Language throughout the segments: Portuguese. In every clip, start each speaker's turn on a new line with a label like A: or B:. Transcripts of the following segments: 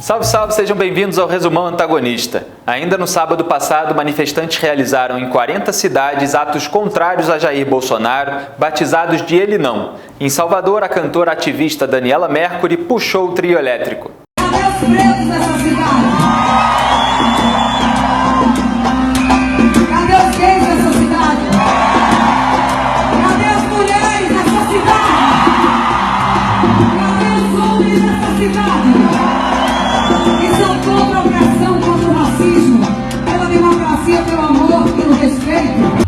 A: Salve, salve, sejam bem-vindos ao Resumão Antagonista. Ainda no sábado passado, manifestantes realizaram em 40 cidades atos contrários a Jair Bolsonaro, batizados de Ele Não. Em Salvador, a cantora ativista Daniela Mercury puxou o trio elétrico.
B: Cadê os presos dessa cidade? Cadê os gays dessa cidade? Cadê as mulheres dessa cidade? Cadê os homens dessa cidade? Que são contra a opressão, contra o racismo, pela democracia, pelo amor, pelo respeito.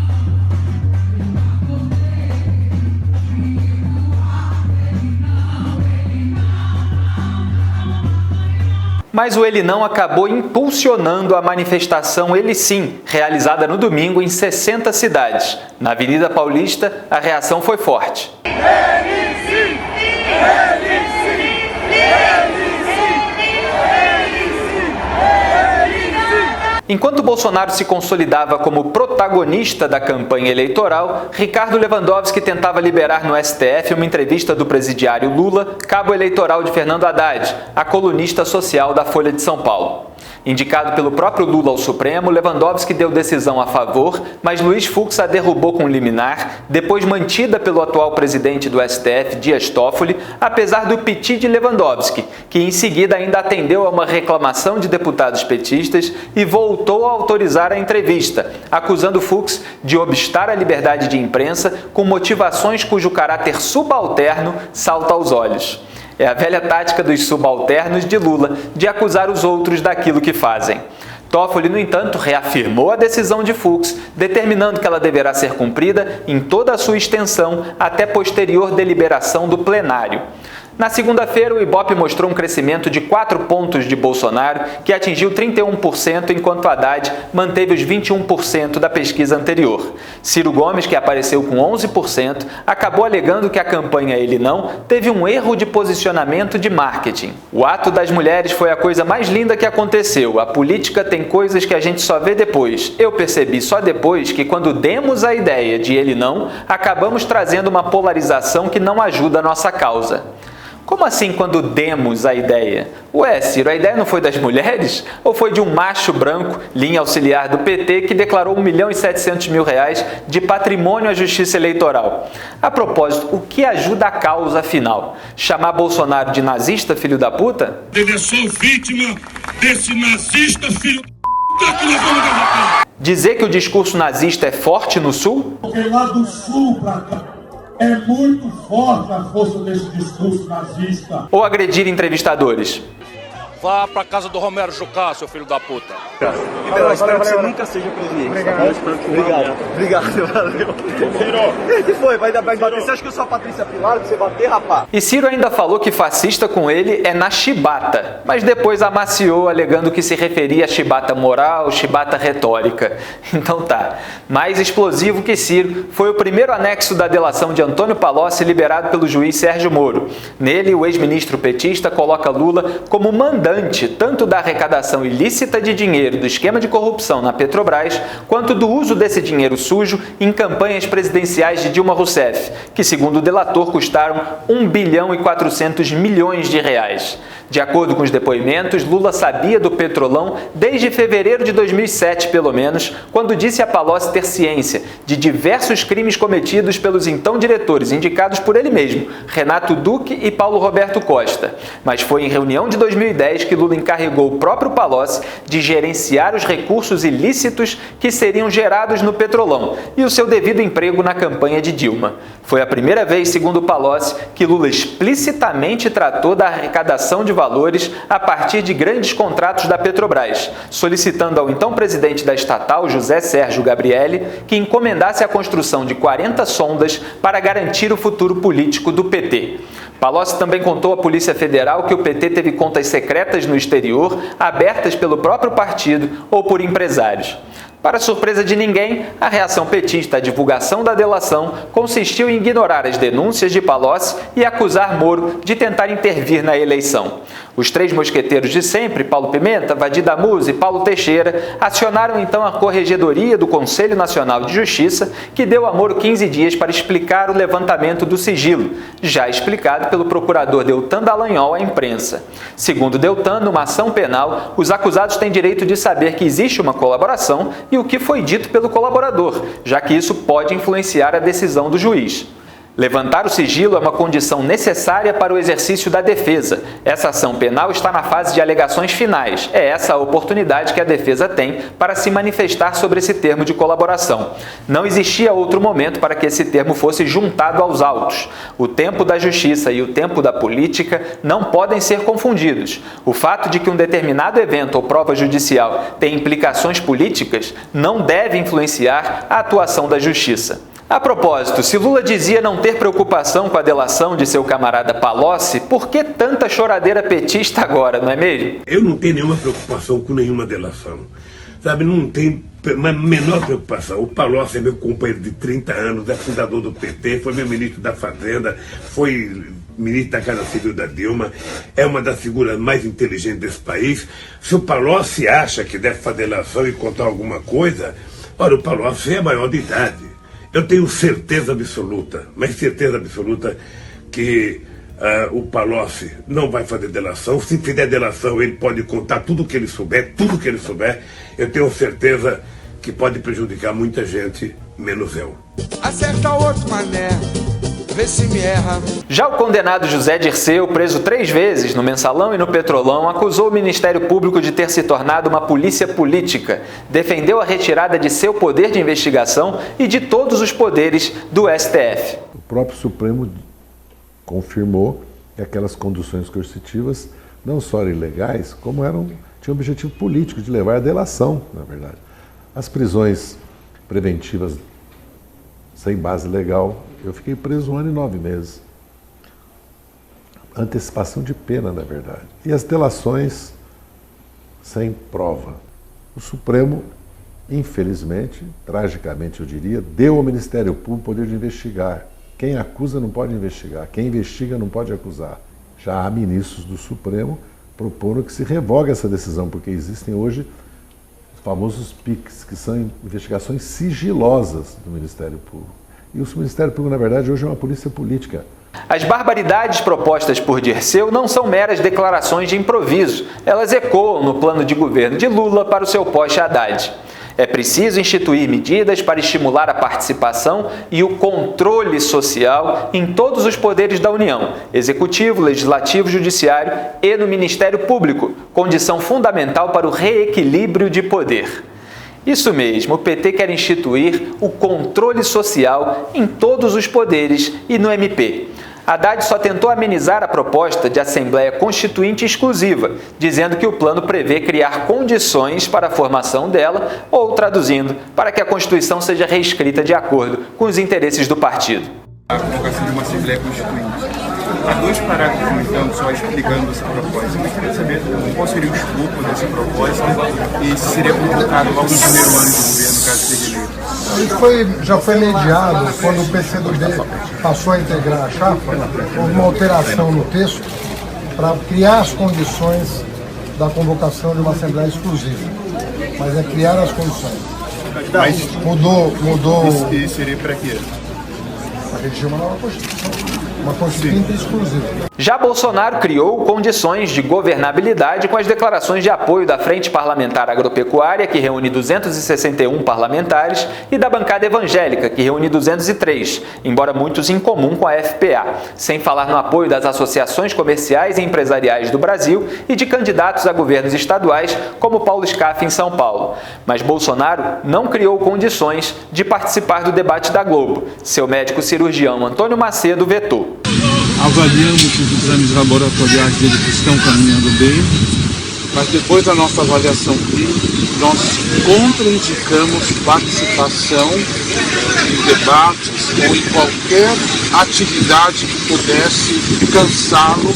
A: Mas o Ele Não acabou impulsionando a manifestação Ele Sim, realizada no domingo em 60 cidades. Na Avenida Paulista, a reação foi forte.
C: Ele sim! Ele sim! Ele sim! Ele sim! Ele sim!
A: Enquanto Bolsonaro se consolidava como protagonista da campanha eleitoral, Ricardo Lewandowski tentava liberar no STF uma entrevista do presidiário Lula, cabo eleitoral de Fernando Haddad, a colunista social da Folha de São Paulo. Indicado pelo próprio Lula ao Supremo, Lewandowski deu decisão a favor, mas Luiz Fux a derrubou com liminar, depois mantida pelo atual presidente do STF, Dias Toffoli, apesar do piti de Lewandowski, que em seguida ainda atendeu a uma reclamação de deputados petistas e voltou a autorizar a entrevista, acusando Fux de obstar a liberdade de imprensa com motivações cujo caráter subalterno salta aos olhos. É a velha tática dos subalternos de Lula de acusar os outros daquilo que fazem. Toffoli, no entanto, reafirmou a decisão de Fux, determinando que ela deverá ser cumprida em toda a sua extensão até posterior deliberação do plenário. Na segunda-feira, o Ibope mostrou um crescimento de 4 pontos de Bolsonaro, que atingiu 31%, enquanto Haddad manteve os 21% da pesquisa anterior. Ciro Gomes, que apareceu com 11%, acabou alegando que a campanha Ele Não teve um erro de posicionamento de marketing. O ato das mulheres foi a coisa mais linda que aconteceu. A política tem coisas que a gente só vê depois. Eu percebi só depois que, quando demos a ideia de Ele Não, acabamos trazendo uma polarização que não ajuda a nossa causa. Como assim quando demos a ideia? Ué, Ciro, a ideia não foi das mulheres? Ou foi de um macho branco, linha auxiliar do PT, que declarou R$1.700.000 de patrimônio à Justiça Eleitoral? A propósito, o que ajuda a causa afinal? Chamar Bolsonaro de nazista, filho da puta?
D: Ele só vítima desse nazista, filho da puta, que nós vamos derrotar.
A: Dizer que o discurso nazista é forte no Sul?
E: Porque lá do Sul pra cá é muito forte a força desse discurso nazista.
A: Ou agredir entrevistadores?
D: Vá pra casa do Romero Jucá, seu filho da puta.
F: Eu espero que você nunca seja presidente. Obrigado, valeu. O que foi? Vai bater? Você acha que eu sou a Patrícia Pilar que você bater, rapaz?
A: E Ciro ainda falou que fascista com ele é na chibata, mas depois amaciou alegando que se referia a chibata moral, chibata retórica. Então tá. Mais explosivo que Ciro foi o primeiro anexo da delação de Antônio Palocci liberado pelo juiz Sérgio Moro. Nele, o ex-ministro petista coloca Lula como mandante tanto da arrecadação ilícita de dinheiro do esquema de corrupção na Petrobras, quanto do uso desse dinheiro sujo em campanhas presidenciais de Dilma Rousseff, que, segundo o delator, custaram R$1,4 bilhão. De acordo com os depoimentos, Lula sabia do Petrolão desde fevereiro de 2007, pelo menos, quando disse a Palocci ter ciência de diversos crimes cometidos pelos então diretores indicados por ele mesmo, Renato Duque e Paulo Roberto Costa. Mas foi em reunião de 2010 que Lula encarregou o próprio Palocci de gerenciar os recursos ilícitos que seriam gerados no Petrolão e o seu devido emprego na campanha de Dilma. Foi a primeira vez, segundo Palocci, que Lula explicitamente tratou da arrecadação de valores a partir de grandes contratos da Petrobras, solicitando ao então presidente da estatal, José Sérgio Gabrielli, que encomendasse a construção de 40 sondas para garantir o futuro político do PT. Palocci também contou à Polícia Federal que o PT teve contas secretas no exterior, abertas pelo próprio partido ou por empresários. Para surpresa de ninguém, a reação petista à divulgação da delação consistiu em ignorar as denúncias de Palocci e acusar Moro de tentar intervir na eleição. Os três mosqueteiros de sempre, Paulo Pimenta, Vadi Damuz e Paulo Teixeira, acionaram então a Corregedoria do Conselho Nacional de Justiça, que deu a Moro 15 dias para explicar o levantamento do sigilo, já explicado pelo procurador Deltan Dallagnol à imprensa. Segundo Deltan, numa ação penal, os acusados têm direito de saber que existe uma colaboração e o que foi dito pelo colaborador, já que isso pode influenciar a decisão do juiz. Levantar o sigilo é uma condição necessária para o exercício da defesa. Essa ação penal está na fase de alegações finais. É essa a oportunidade que a defesa tem para se manifestar sobre esse termo de colaboração. Não existia outro momento para que esse termo fosse juntado aos autos. O tempo da justiça e o tempo da política não podem ser confundidos. O fato de que um determinado evento ou prova judicial tem implicações políticas não deve influenciar a atuação da justiça. A propósito, se Lula dizia não ter preocupação com a delação de seu camarada Palocci, por que tanta choradeira petista agora, não é mesmo?
D: Eu não tenho nenhuma preocupação com nenhuma delação. Sabe, não tem a menor preocupação. O Palocci é meu companheiro de 30 anos, é fundador do PT, foi meu ministro da Fazenda, foi ministro da Casa Civil da Dilma, é uma das figuras mais inteligentes desse país. Se o Palocci acha que deve fazer delação e contar alguma coisa, olha, o Palocci é maior de idade. Eu tenho certeza absoluta, mas certeza absoluta que o Palocci não vai fazer delação. Se fizer delação, ele pode contar tudo que ele souber, tudo que ele souber. Eu tenho certeza que pode prejudicar muita gente, menos eu.
C: Acerta outro, mané. Vê se me erra.
A: Já o condenado José Dirceu, preso 3 vezes no Mensalão e no Petrolão, acusou o Ministério Público de ter se tornado uma polícia política. Defendeu a retirada de seu poder de investigação e de todos os poderes do STF.
G: O próprio Supremo confirmou que aquelas conduções coercitivas não só eram ilegais, como tinham objetivo político de levar à delação, na verdade. As prisões preventivas sem base legal, eu fiquei preso 1 ano e 9 meses. Antecipação de pena, na verdade. E as delações sem prova. O Supremo, infelizmente, tragicamente eu diria, deu ao Ministério Público o poder de investigar. Quem acusa não pode investigar, quem investiga não pode acusar. Já há ministros do Supremo propondo que se revogue essa decisão, porque existem hoje os famosos PICs, que são investigações sigilosas do Ministério Público. E o Ministério Público, na verdade, hoje é uma polícia política.
A: As barbaridades propostas por Dirceu não são meras declarações de improviso. Elas ecoam no plano de governo de Lula para o seu pós-Haddad. É preciso instituir medidas para estimular a participação e o controle social em todos os poderes da União, Executivo, Legislativo, Judiciário e no Ministério Público, condição fundamental para o reequilíbrio de poder. Isso mesmo, o PT quer instituir o controle social em todos os poderes e no MP. Haddad só tentou amenizar a proposta de Assembleia Constituinte exclusiva, dizendo que o plano prevê criar condições para a formação dela ou, traduzindo, para que a Constituição seja reescrita de acordo com os interesses do partido.
H: A convocação de uma Assembleia Constituinte. Há 2 parágrafos, então, só explicando essa proposta. Eu queria saber qual seria o escopo dessa proposta e se seria convocado logo no primeiro ano de governo, caso seja eleito.
I: Já foi mediado quando o PCdoB passou a integrar a chapa, houve uma alteração no texto para criar as condições da convocação de uma Assembleia exclusiva. Mas é criar as condições.
H: Mas
I: mudou.
H: E seria para quê?
I: Para redigir uma nova Constituição. Uma Constituinte exclusiva.
A: Já Bolsonaro criou condições de governabilidade com as declarações de apoio da Frente Parlamentar Agropecuária, que reúne 261 parlamentares, e da bancada evangélica, que reúne 203, embora muitos em comum com a FPA, sem falar no apoio das associações comerciais e empresariais do Brasil e de candidatos a governos estaduais, como Paulo Scaff em São Paulo. Mas Bolsonaro não criou condições de participar do debate da Globo. Seu médico cirurgião Antônio Macedo vetou.
J: Avaliamos os exames laboratoriais dele que estão caminhando bem, mas depois da nossa avaliação clínica, nós contraindicamos participação em debates ou em qualquer atividade que pudesse cansá-lo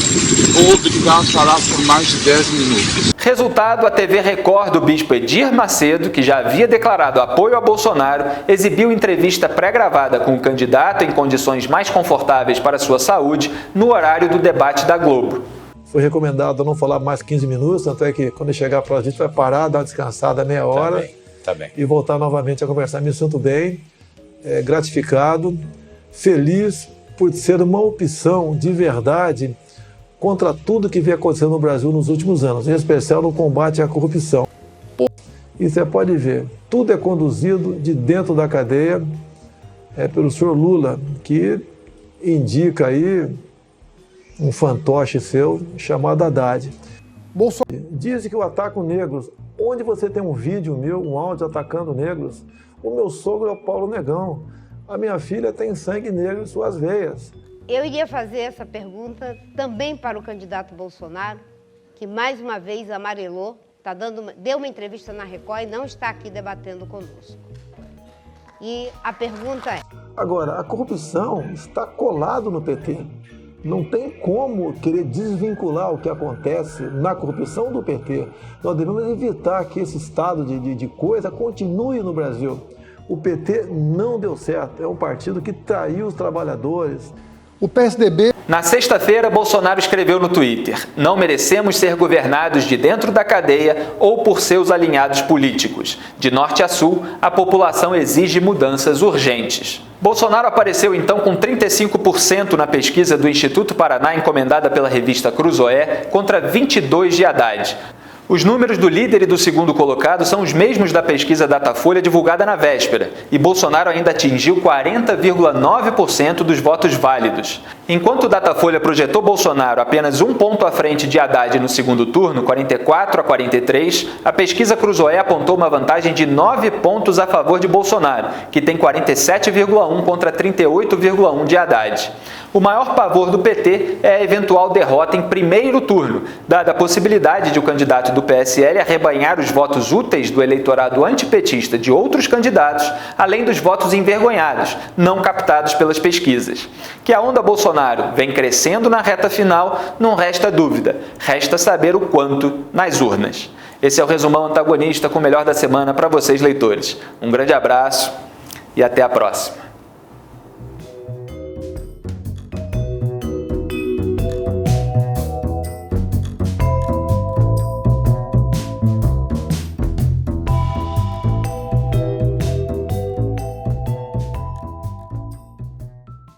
J: ou brincar falar por mais de 10 minutos.
A: Resultado, a TV Record do bispo Edir Macedo, que já havia declarado apoio a Bolsonaro, exibiu entrevista pré-gravada com o candidato em condições mais confortáveis para sua saúde no horário do debate da Globo.
K: Foi recomendado não falar mais 15 minutos, tanto é que quando chegar para a gente vai parar, dar uma descansada meia hora e voltar novamente a conversar. Me sinto bem, gratificado, feliz por ser uma opção de verdade contra tudo que vem acontecendo no Brasil nos últimos anos, em especial no combate à corrupção. E você pode ver, tudo é conduzido de dentro da cadeia pelo senhor Lula, que indica aí um fantoche seu chamado Haddad. Dizem que eu ataco negros. Onde você tem um vídeo meu, um áudio atacando negros? O meu sogro é o Paulo Negão. A minha filha tem sangue negro em suas veias.
L: Eu iria fazer essa pergunta também para o candidato Bolsonaro, que mais uma vez amarelou, deu uma entrevista na Record e não está aqui debatendo conosco. E a pergunta é...
K: Agora, a corrupção está colado no PT. Não tem como querer desvincular o que acontece na corrupção do PT. Nós devemos evitar que esse estado de coisa continue no Brasil. O PT não deu certo, é um partido que traiu os trabalhadores.
I: O PSDB...
A: Na sexta-feira, Bolsonaro escreveu no Twitter: "Não merecemos ser governados de dentro da cadeia ou por seus alinhados políticos. De norte a sul, a população exige mudanças urgentes." Bolsonaro apareceu então com 35% na pesquisa do Instituto Paraná encomendada pela revista Cruzoé contra 22% de Haddad. Os números do líder e do segundo colocado são os mesmos da pesquisa Datafolha divulgada na véspera, e Bolsonaro ainda atingiu 40,9% dos votos válidos. Enquanto o Datafolha projetou Bolsonaro apenas um ponto à frente de Haddad no segundo turno, 44-43, a pesquisa Cruzoé apontou uma vantagem de 9 pontos a favor de Bolsonaro, que tem 47,1 contra 38,1 de Haddad. O maior pavor do PT é a eventual derrota em primeiro turno, dada a possibilidade de o candidato do PSL arrebanhar os votos úteis do eleitorado antipetista de outros candidatos, além dos votos envergonhados, não captados pelas pesquisas. Que a onda Bolsonaro vem crescendo na reta final, não resta dúvida, resta saber o quanto nas urnas. Esse é o resumão antagonista com o melhor da semana para vocês, leitores. Um grande abraço e até a próxima.